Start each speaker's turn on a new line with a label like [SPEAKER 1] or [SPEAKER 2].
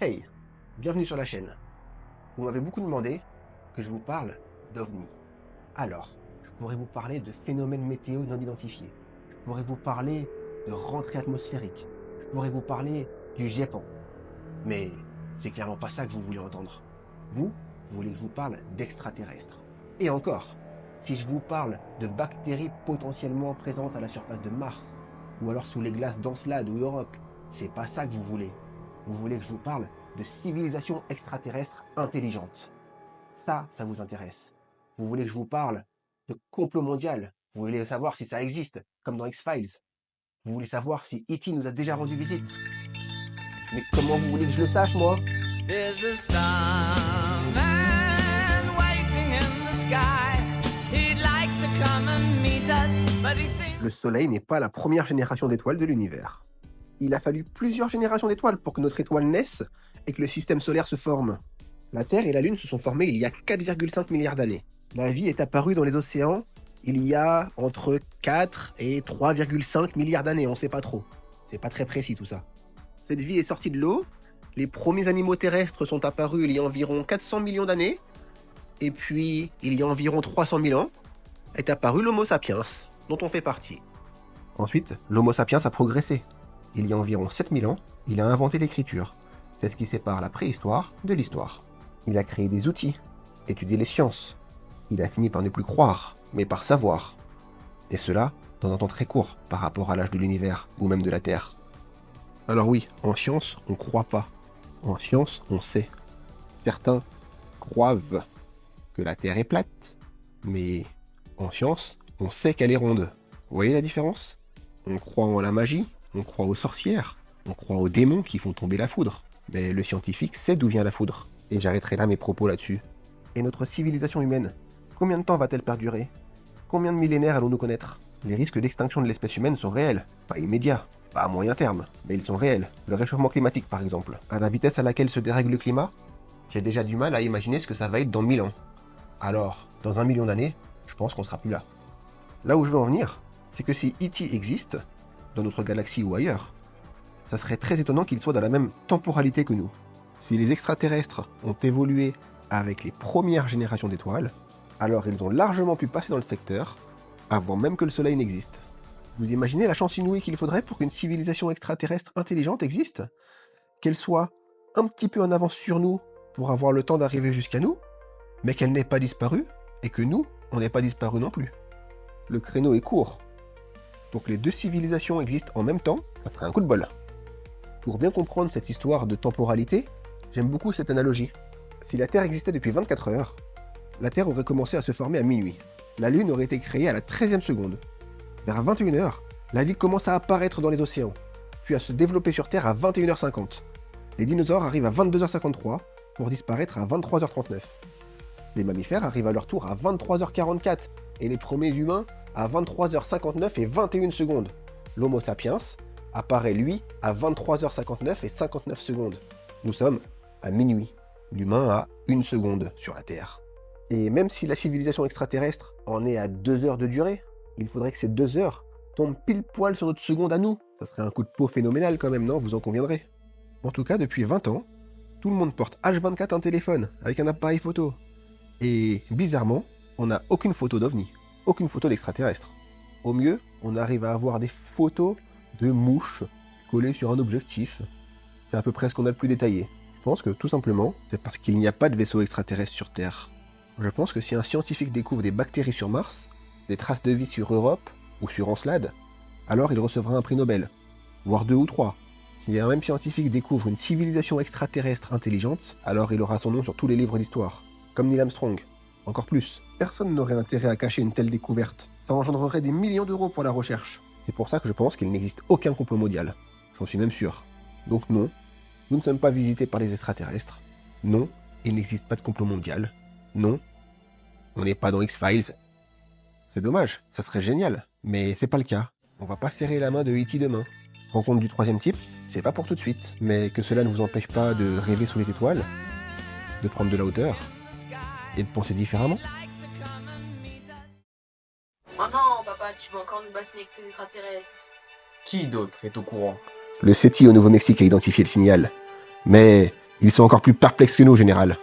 [SPEAKER 1] Hey, bienvenue sur la chaîne. Vous m'avez beaucoup demandé que je vous parle d'OVNI. Alors, je pourrais vous parler de phénomènes météo non identifiés. Je pourrais vous parler de rentrée atmosphérique. Je pourrais vous parler du Japon. Mais c'est clairement pas ça que vous voulez entendre. Vous voulez que je vous parle d'extraterrestres. Et encore, si je vous parle de bactéries potentiellement présentes à la surface de Mars, ou alors sous les glaces d'Encelade ou Europe, c'est pas ça que vous voulez. Vous voulez que je vous parle de civilisations extraterrestres intelligentes. Ça vous intéresse. Vous voulez que je vous parle de complot mondial. Vous voulez savoir si ça existe, comme dans X-Files. Vous voulez savoir si E.T. nous a déjà rendu visite. Mais comment vous voulez que je le sache, moi?
[SPEAKER 2] There's a starman waiting in the sky. He'd like to come and meet us, but he thinks
[SPEAKER 1] Le Soleil n'est pas la première génération d'étoiles de l'univers. Il a fallu plusieurs générations d'étoiles pour que notre étoile naisse et que le système solaire se forme. La Terre et la Lune se sont formées il y a 4,5 milliards d'années. La vie est apparue dans les océans il y a entre 4 et 3,5 milliards d'années, on ne sait pas trop. C'est pas très précis tout ça. Cette vie est sortie de l'eau, les premiers animaux terrestres sont apparus il y a environ 400 millions d'années, et puis il y a environ 300 000 ans, est apparu l'Homo sapiens, dont on fait partie. Ensuite, l'Homo sapiens a progressé. Il y a environ 7000 ans, il a inventé l'écriture. C'est ce qui sépare la préhistoire de l'histoire. Il a créé des outils, étudié les sciences. Il a fini par ne plus croire, mais par savoir. Et cela dans un temps très court par rapport à l'âge de l'univers ou même de la Terre. Alors oui, en science, on croit pas. En science, on sait. Certains croient que la Terre est plate, mais en science, on sait qu'elle est ronde. Vous voyez la différence? On croit en la magie, on croit aux sorcières, on croit aux démons qui font tomber la foudre. Mais le scientifique sait d'où vient la foudre. Et j'arrêterai là mes propos là-dessus. Et notre civilisation humaine, combien de temps va-t-elle perdurer? Combien de millénaires allons-nous connaître? Les risques d'extinction de l'espèce humaine sont réels, pas immédiats, pas à moyen terme, mais ils sont réels. Le réchauffement climatique par exemple, à la vitesse à laquelle se dérègle le climat, j'ai déjà du mal à imaginer ce que ça va être dans 1000 ans. Alors, dans 1 million d'années, je pense qu'on sera plus là. Là où je veux en venir, c'est que si E.T. existe, dans notre galaxie ou ailleurs, ça serait très étonnant qu'il soit dans la même temporalité que nous. Si les extraterrestres ont évolué avec les premières générations d'étoiles, alors ils ont largement pu passer dans le secteur avant même que le Soleil n'existe. Vous imaginez la chance inouïe qu'il faudrait pour qu'une civilisation extraterrestre intelligente existe? Qu'elle soit un petit peu en avance sur nous pour avoir le temps d'arriver jusqu'à nous, mais qu'elle n'ait pas disparu, et que nous, on n'ait pas disparu non plus. Le créneau est court. Pour que les deux civilisations existent en même temps, ça serait un coup de bol. Pour bien comprendre cette histoire de temporalité, j'aime beaucoup cette analogie. Si la Terre existait depuis 24 heures, la Terre aurait commencé à se former à minuit. La Lune aurait été créée à la 13e seconde. Vers 21 heures, la vie commence à apparaître dans les océans, puis à se développer sur Terre à 21h50. Les dinosaures arrivent à 22h53 pour disparaître à 23h39. Les mammifères arrivent à leur tour à 23h44 et les premiers humains à 23h59 et 21 secondes. L'Homo sapiens apparaît lui à 23h59 et 59 secondes. Nous sommes à minuit. L'humain a 1 seconde sur la Terre. Et même si la civilisation extraterrestre en est à 2 heures de durée, il faudrait que ces 2 heures tombent pile poil sur notre seconde à nous. Ça serait un coup de peau phénoménal quand même, non? Vous en conviendrez. En tout cas, depuis 20 ans, tout le monde porte H24 un téléphone avec un appareil photo. Et bizarrement, on n'a aucune photo d'OVNI, aucune photo d'extraterrestre. Au mieux, on arrive à avoir des photos de mouches collées sur un objectif. C'est à peu près ce qu'on a le plus détaillé. Je pense que tout simplement, c'est parce qu'il n'y a pas de vaisseau extraterrestre sur Terre. Je pense que si un scientifique découvre des bactéries sur Mars, des traces de vie sur Europe ou sur Encelade, alors il recevra un prix Nobel, voire 2 ou 3. Si un même scientifique découvre une civilisation extraterrestre intelligente, alors il aura son nom sur tous les livres d'histoire, comme Neil Armstrong. Encore plus, personne n'aurait intérêt à cacher une telle découverte. Ça engendrerait des millions d'euros pour la recherche. C'est pour ça que je pense qu'il n'existe aucun complot mondial. J'en suis même sûr. Donc non, nous ne sommes pas visités par les extraterrestres. Non, il n'existe pas de complot mondial. Non, on n'est pas dans X-Files. C'est dommage, ça serait génial, mais c'est pas le cas. On va pas serrer la main de E.T. demain. Rencontre du troisième type, c'est pas pour tout de suite, mais que cela ne vous empêche pas de rêver sous les étoiles, de prendre de la hauteur, et de penser différemment.
[SPEAKER 3] Oh non, papa, tu vas encore nous bassiner avec tes extraterrestres.
[SPEAKER 4] Qui d'autre est au courant?
[SPEAKER 1] Le SETI au Nouveau-Mexique a identifié le signal, mais Ils sont encore plus perplexes que nous, général.